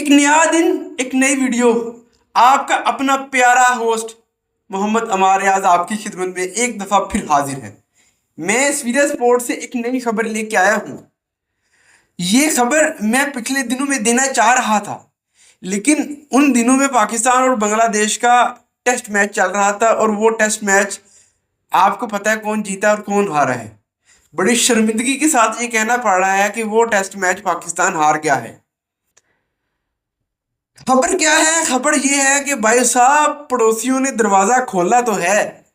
एक नया दिन, एक नई वीडियो। आपका अपना प्यारा होस्ट मोहम्मद अमार रियाज आपकी खिदमत में एक दफ़ा फिर हाजिर है। मैं स्वीडन स्पोर्ट से एक नई खबर लेके आया हूँ। ये खबर मैं पिछले दिनों में देना चाह रहा था, लेकिन उन दिनों में पाकिस्तान और बांग्लादेश का टेस्ट मैच चल रहा था और वो टेस्ट मैच आपको पता है कौन जीता और कौन हारा है। बड़ी शर्मिंदगी के साथ ये कहना पड़ रहा है कि वो टेस्ट मैच पाकिस्तान हार गया है। खबर क्या है? खबर ये है कि भाई साहब पड़ोसियों ने दरवाजा खोला तो है,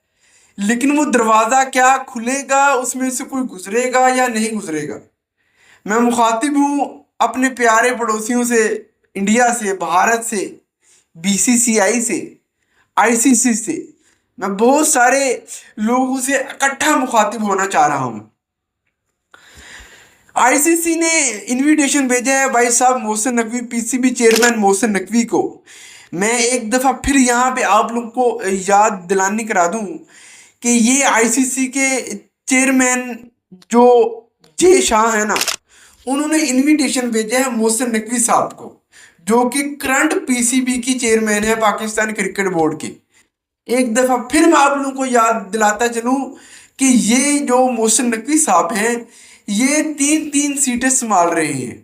लेकिन वो दरवाजा क्या खुलेगा, उसमें से कोई गुजरेगा या नहीं गुजरेगा। मैं मुखातिब हूँ अपने प्यारे पड़ोसियों से, इंडिया से, भारत से, बीसीसीआई से, आईसीसी से। मैं बहुत सारे लोगों से इकट्ठा मुखातिब होना चाह रहा हूँ। आईसीसी ने इनविटेशन भेजा है भाई साहब मोहसिन नकवी, पीसीबी चेयरमैन मोहसिन नकवी को। मैं एक दफ़ा फिर यहाँ पे आप लोग को याद दिलानी करा दूं कि ये आईसीसी के चेयरमैन जो जे शाह है ना, उन्होंने इनविटेशन भेजा है मोहसिन नकवी साहब को, जो कि करंट पीसीबी की चेयरमैन है पाकिस्तान क्रिकेट बोर्ड के। एक दफ़ा फिर मैं आप लोगों को याद दिलाता चलूं कि ये जो मोहसिन नकवी साहब हैं, ये तीन तीन सीटें संभाल रहे हैं।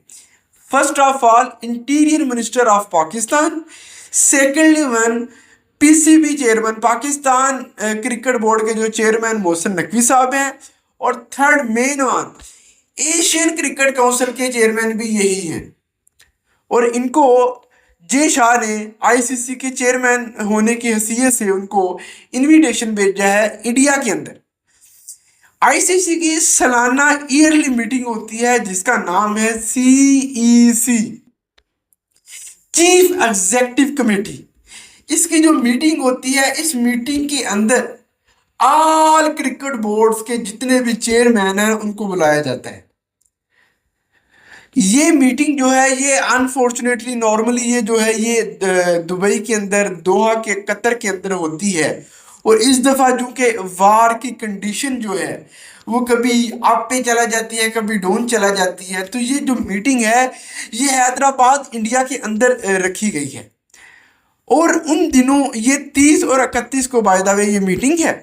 First of all interior minister of Pakistan, secondly one PCB chairman, Pakistan cricket board के जो चेयरमैन मोहसिन नकवी साहब हैं, और third main one Asian cricket council के चेयरमैन भी यही हैं। और इनको जे शाह ने आईसीसी के चेयरमैन होने की हैसियत से उनको इनविटेशन भेजा है इंडिया के अंदर। आईसीसी की सालाना ईयरली मीटिंग होती है जिसका नाम है सीईसी, चीफ एग्जीक्यूटिव कमेटी। इसकी जो मीटिंग होती है, इस मीटिंग के अंदर ऑल क्रिकेट बोर्ड्स के जितने भी चेयरमैन हैं उनको बुलाया जाता है। ये मीटिंग जो है ये अनफॉर्चुनेटली नॉर्मली ये जो है ये दुबई के अंदर, दोहा के, कतर के अंदर होती है। और इस दफ़ा जो कि वार की कंडीशन जो है वो कभी अप पे चला जाती है, कभी डाउन चला जाती है, तो ये जो मीटिंग है ये हैदराबाद इंडिया के अंदर रखी गई है। और उन दिनों ये 30 और 31 को बाय द वे ये मीटिंग है।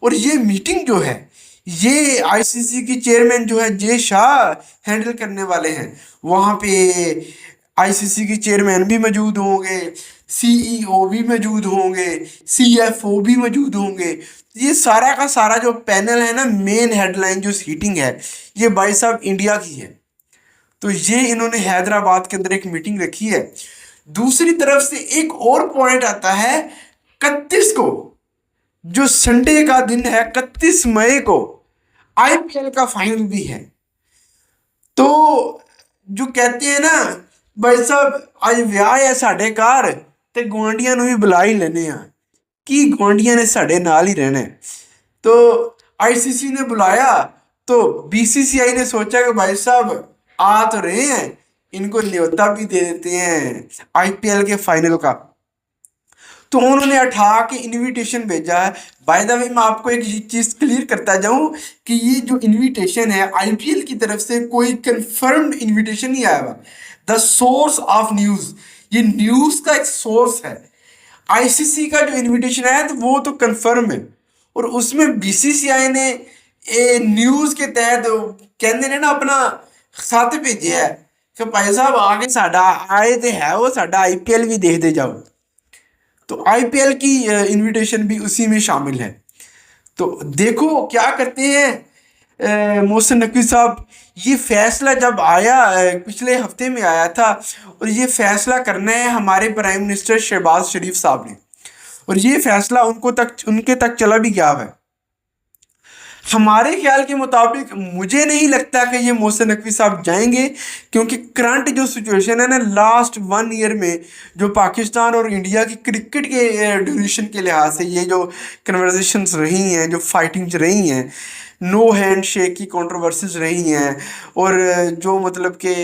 और ये मीटिंग जो है ये आईसीसी की चेयरमैन जो है जे शाह हैंडल करने वाले हैं। वहाँ पे आईसीसी की चेयरमैन भी मौजूद होंगे, सीईओ भी मौजूद होंगे, सीएफओ भी मौजूद होंगे। ये सारा का सारा जो पैनल है ना, मेन हेडलाइन जो सीटिंग है, ये भाई साहब इंडिया की है। तो ये इन्होंने हैदराबाद के अंदर एक मीटिंग रखी है। दूसरी तरफ से एक और पॉइंट आता है 31 को, जो संडे का दिन है, 31 मई को आईपीएल का फाइनल भी है। तो जो कहते हैं ना भाई साहब आज विआह है साढ़े घर ते गुआंढियां भी बुला ही लेने आ कि गुआंढियां ने साढ़े नाल ही रहना है। तो आईसीसी ने बुलाया तो बीसीसीआई ने सोचा कि भाई साहब आ तो रहे हैं, इनको न्योता भी दे देते हैं आईपीएल के फाइनल का। तो उन्होंने उठा के इनविटेशन भेजा है। बाय द वे मैं आपको एक चीज़ क्लियर करता जाऊं कि ये जो इनविटेशन है आईपीएल की तरफ से कोई कंफर्म्ड इनविटेशन नहीं आया हुआ। द सोर्स ऑफ न्यूज़, ये न्यूज़ का एक सोर्स है। आईसीसी का जो इनविटेशन आया तो वो तो कंफर्म है, और उसमें बीसीसीआई ने न्यूज़ के तहत कहते ने ना अपना खत भेजे है कि भाई साहब आगे साडा आए तो है वो साडा आईपीएल भी देख दे जाओ। तो आईपीएल की इनविटेशन भी उसी में शामिल है। तो देखो क्या करते हैं मोहसिन नकवी साहब। ये फैसला जब आया पिछले हफ्ते में आया था, और ये फैसला करना है हमारे प्राइम मिनिस्टर शहबाज शरीफ साहब ने, और ये फैसला उनके तक चला भी गया है। हमारे ख्याल के मुताबिक मुझे नहीं लगता कि ये मोहसिन नकवी साहब जाएंगे, क्योंकि करंट जो सिचुएशन है ना लास्ट 1 ईयर में, जो पाकिस्तान और इंडिया की क्रिकेट के ड्यूरेशन के लिहाज से ये जो कन्वर्सेशंस रही हैं, जो फाइटिंग्स रही हैं, नो हैंड शेक की कंट्रोवर्सीज रही हैं, और जो मतलब कि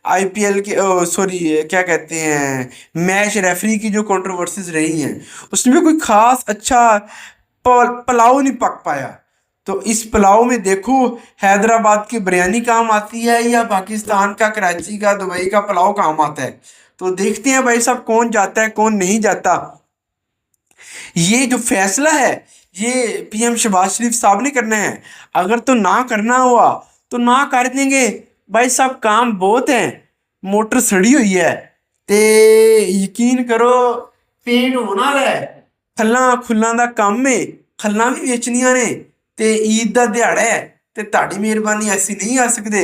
आईपीएल के सॉरी क्या कहते हैं मैच रेफरी की जो कंट्रोवर्सीज रही हैं, उसमें कोई ख़ास अच्छा पलाव नहीं पक पाया। तो इस पुलाव में देखो हैदराबाद की बिरयानी काम आती है या पाकिस्तान का, कराची का, दुबई का पुलाव काम आता है। तो देखते हैं भाई साहब कौन जाता है कौन नहीं जाता। ये जो फैसला है ये पीएम शहबाज शरीफ साहब ने करना है। अगर तो ना करना हुआ तो ना कर देंगे भाई साहब, काम बहुत है, मोटर सड़ी हुई है ते यकीन करो पेंट होना है, खल्लां खुल्लां दा काम है, खल्लां भी बेचनियां ने ते ईद दा दिहाड़ा है ते ਤੁਹਾਡੀ ਮਿਹਰਬਾਨੀ ਅਸੀਂ नहीं आ सकते,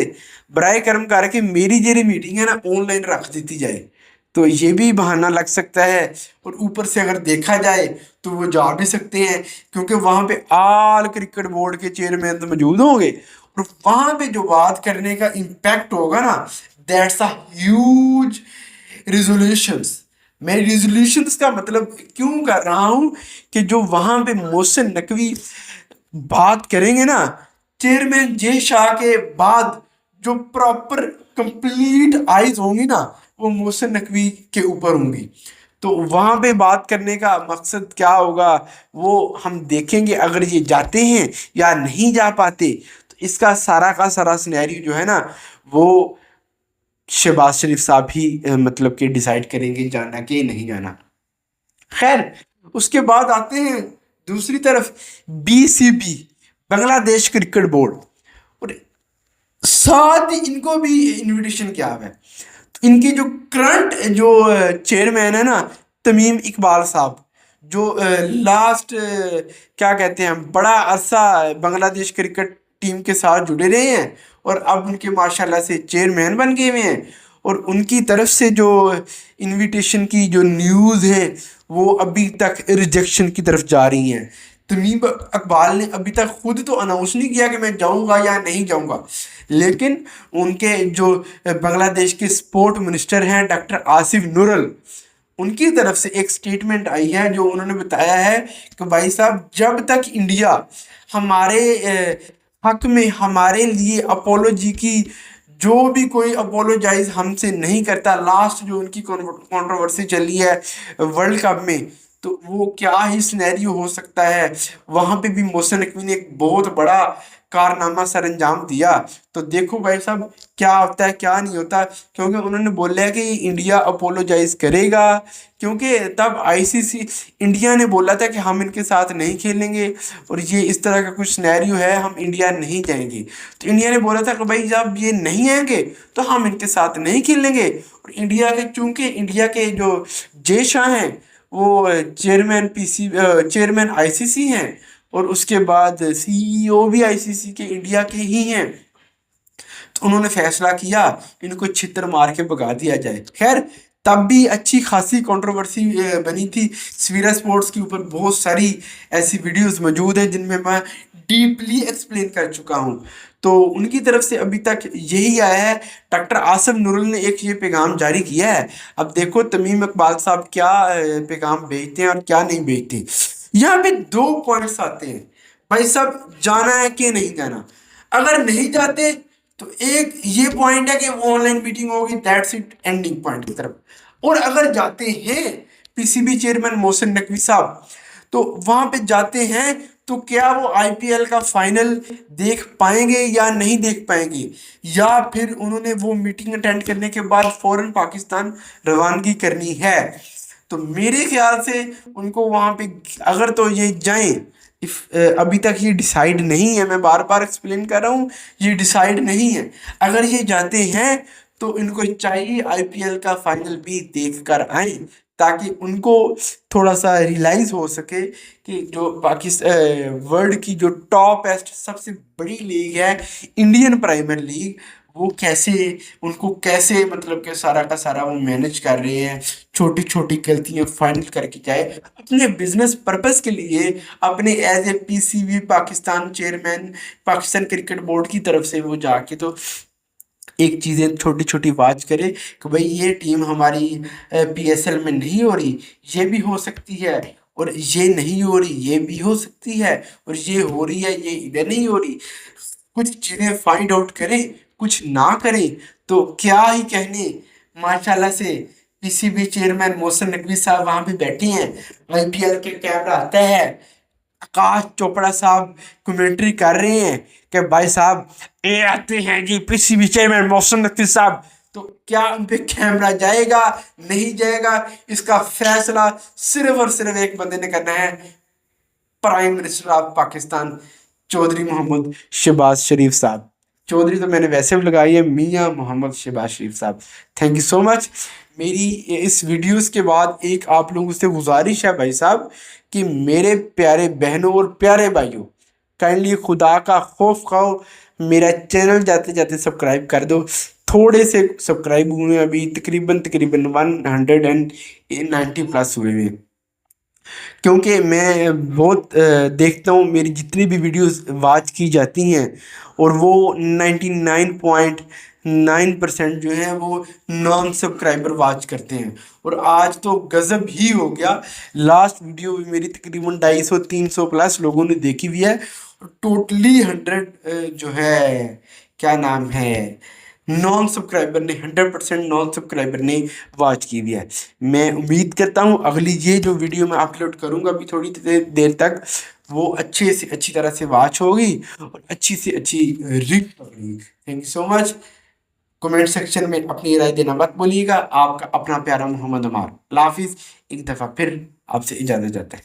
बराए करम करके मेरी जेरी मीटिंग है ना ऑनलाइन रख दी जाए। तो ये भी बहाना लग सकता है। और ऊपर से अगर देखा जाए तो वो जा भी सकते हैं क्योंकि वहाँ पे ऑल क्रिकेट बोर्ड के चेयरमैन तो मौजूद होंगे और वहाँ पे जो बात करने का इम्पैक्ट होगा ना, दैट्स अ ह्यूज रिजोल्यूशंस। मैं रिजोल्यूशंस का मतलब क्यों कर रहा हूँ कि जो वहाँ पे मोहसिन नकवी बात करेंगे ना चेयरमैन जे शाह के बाद, जो प्रॉपर कंप्लीट आइज होंगी ना वो मोहसिन नकवी के ऊपर होंगी। तो वहाँ पे बात करने का मकसद क्या होगा वो हम देखेंगे अगर ये जाते हैं या नहीं जा पाते। तो इसका सारा का सारा सिनेरियो जो है ना वो शहबाज शरीफ साहब ही मतलब कि डिसाइड करेंगे जाना कि नहीं जाना। खैर उसके बाद आते हैं दूसरी तरफ बीसीबी, बांग्लादेश क्रिकेट बोर्ड, और साथ ही इनको भी इनविटेशन किया हुआ है। तो इनके जो करंट जो चेयरमैन है ना तमीम इकबाल साहब, जो लास्ट क्या कहते हैं बड़ा अरसा बांग्लादेश क्रिकेट टीम के साथ जुड़े रहे हैं और अब उनके माशाल्लाह से चेयरमैन बन गए हुए हैं। और उनकी तरफ से जो इनविटेशन की जो न्यूज़ है वो अभी तक रिजेक्शन की तरफ जा रही हैं। तमीम इकबाल ने अभी तक खुद तो अनाउंस नहीं किया कि मैं जाऊंगा या नहीं जाऊंगा, लेकिन उनके जो बांग्लादेश के स्पोर्ट मिनिस्टर हैं डॉक्टर आसिफ नूरल, उनकी तरफ से एक स्टेटमेंट आई है जो उन्होंने बताया है कि भाई साहब जब तक इंडिया हमारे हक में हमारे लिए अपोलॉजी की जो भी कोई अपोलोजाइज हमसे नहीं करता, लास्ट जो उनकी कंट्रोवर्सी चली है वर्ल्ड कप में, तो वो क्या ही सिनेरियो हो सकता है। वहां पे भी मोहसिन नकवी ने एक बहुत बड़ा कारनामा सर अंजाम दिया। तो देखो भाई साहब क्या होता है क्या नहीं होता, क्योंकि उन्होंने बोला है कि इंडिया अपोलोजाइज करेगा, क्योंकि तब आईसीसी इंडिया ने बोला था कि हम इनके साथ नहीं खेलेंगे और ये इस तरह का कुछ सिनेरियो है, हम इंडिया नहीं जाएंगे। तो इंडिया ने बोला था कि भाई जब ये नहीं आएंगे तो हम इनके साथ नहीं खेलेंगे। और इंडिया के चूंकि इंडिया के जो जे शाह हैं वो चेयरमैन आईसीसी हैं और उसके बाद सीईओ भी आईसीसी के इंडिया के ही हैं, तो उन्होंने फैसला किया इनको छितर मार के भगा दिया जाए। खैर तब भी अच्छी खासी कंट्रोवर्सी बनी थी। सवेरा स्पोर्ट्स के ऊपर बहुत सारी ऐसी वीडियोस मौजूद हैं जिनमें मैं डीपली एक्सप्लेन कर चुका हूँ। तो उनकी तरफ से अभी तक यही आया है। डॉक्टर आसिफ नूरुल ने एक ये पैगाम जारी किया है। अब देखो तमीम इकबाल साहब क्या पैगाम भेजते हैं और क्या नहीं भेजते। यहाँ पे दो पॉइंट्स आते हैं भाई साहब, जाना है कि नहीं जाना। अगर नहीं जाते तो एक ये पॉइंट है कि ऑनलाइन मीटिंग होगी, दैट्स इट, एंडिंग पॉइंट की तरफ। और अगर जाते हैं पीसीबी चेयरमैन मोहसिन नकवी साहब तो वहां पे जाते हैं तो क्या वो आईपीएल का फाइनल देख पाएंगे या नहीं देख पाएंगे, या फिर उन्होंने वो मीटिंग अटेंड करने के बाद फौरन पाकिस्तान रवानगी करनी है। तो मेरे ख्याल से उनको वहां पे अगर तो ये जाएं, अभी तक ये डिसाइड नहीं है, मैं बार बार एक्सप्लेन कर रहा हूँ ये डिसाइड नहीं है। अगर ये जाते हैं तो इनको चाहिए आईपीएल का फाइनल भी देख कर आए ताकि उनको थोड़ा सा रियलाइज हो सके कि जो पाकिस्तान वर्ल्ड की जो टॉपेस्ट सबसे बड़ी लीग है इंडियन प्रीमियर लीग, वो कैसे उनको कैसे मतलब कि सारा का सारा वो मैनेज कर रहे हैं, छोटी छोटी गलतियां फाइनल करके जाए अपने बिजनेस पर्पस के लिए, अपने as a PCB Pakistan chairman Pakistan cricket board की तरफ से वो जाके तो एक चीज़ें छोटी छोटी वाच करे कि भाई ये टीम हमारी पीएसएल में नहीं हो रही, ये भी हो सकती है, और ये नहीं हो रही ये भी हो सकती है, और ये हो रही है ये इधर नहीं हो रही। कुछ चीज़ें फाइंड आउट करें, कुछ ना करें तो क्या ही कहने। माशाल्लाह से पीसीबी चेयरमैन मोहसिन नकवी साहब वहां पे बैठे हैं, आईपीएल के कैमरा आता है, आकाश चोपड़ा साहब कमेंट्री कर रहे हैं कि भाई साहब ये आते हैं जी पीसीबी चेयरमैन मोहसिन नकवी साहब, तो क्या उन पे कैमरा जाएगा नहीं जाएगा, इसका फैसला सिर्फ और सिर्फ एक बंदे ने करना है, prime minister of Pakistan Chaudhry Mohammad Shahbaz Sharif साहब। चौधरी तो मैंने वैसे भी लगाई है, मियाँ मोहम्मद शहबाज शरीफ साहब। Thank you so much. मेरी इस वीडियोस के बाद एक आप लोगों से गुजारिश है भाई साहब, कि मेरे प्यारे बहनों और प्यारे भाइयों, काइंडली खुदा का खौफ खाओ, मेरा चैनल जाते जाते सब्सक्राइब कर दो। थोड़े से सब्सक्राइब हुए हैं अभी, तकरीबन तकरीबन 190 प्लस हुए हैं। क्योंकि मैं बहुत देखता हूँ, मेरी जितनी भी वीडियोस वॉच की जाती हैं और वो 99.9% जो है वो नॉन सब्सक्राइबर वॉच करते हैं। और आज तो गज़ब ही हो गया, लास्ट वीडियो भी मेरी तकरीबन 250-300 प्लस लोगों ने देखी हुई है, और टोटली 100 जो है क्या नाम है नॉन सब्सक्राइबर ने, 100% नॉन सब्सक्राइबर ने वॉच की हुई है। मैं उम्मीद करता हूँ अगली ये जो वीडियो मैं अपलोड करूँगा अभी थोड़ी देर तक, वो अच्छे से अच्छी तरह से वॉच होगी और अच्छी से अच्छी रीच होगी। Thank you so much. Comment section में अपनी राय देना मत भूलिएगा। आपका अपना प्यारा मोहम्मद उमर। अल्लाह हाफिज़। एक दफ़ा फिर आपसे इजाज़त चाहते हैं।